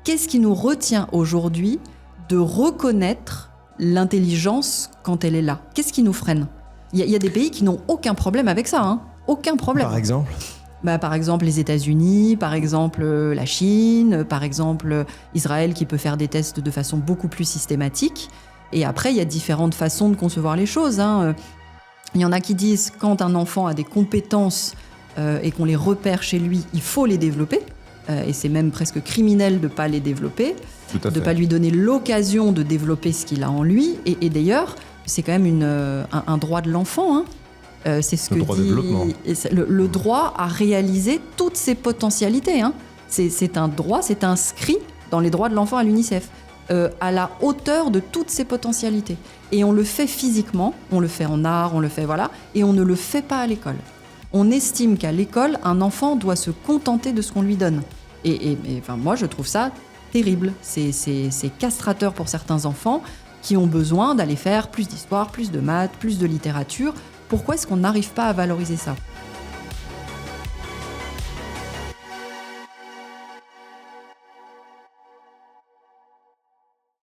Qu'est-ce qui nous retient aujourd'hui de reconnaître l'intelligence quand elle est là? Qu'est-ce qui nous freine? Il y a des pays qui n'ont aucun problème avec ça, hein. Aucun problème. Par exemple? Par exemple les États-Unis, par exemple la Chine, par exemple Israël qui peut faire des tests de façon beaucoup plus systématique. Et après, il y a différentes façons de concevoir les choses, hein. Il y en a qui disent quand un enfant a des compétences et qu'on les repère chez lui, il faut les développer. Et c'est même presque criminel de ne pas les développer, de ne pas lui donner l'occasion de développer ce qu'il a en lui. Et d'ailleurs, c'est quand même un droit de l'enfant, hein. C'est ce le que droit dit de développement. le droit à réaliser toutes ses potentialités, hein. C'est un droit, c'est inscrit dans les droits de l'enfant à l'UNICEF, à la hauteur de toutes ses potentialités. Et on le fait physiquement, on le fait en art, on le fait voilà, et on ne le fait pas à l'école. On estime qu'à l'école, un enfant doit se contenter de ce qu'on lui donne. Et enfin, moi, je trouve ça terrible. C'est castrateur pour certains enfants qui ont besoin d'aller faire plus d'histoire, plus de maths, plus de littérature. Pourquoi est-ce qu'on n'arrive pas à valoriser ça ?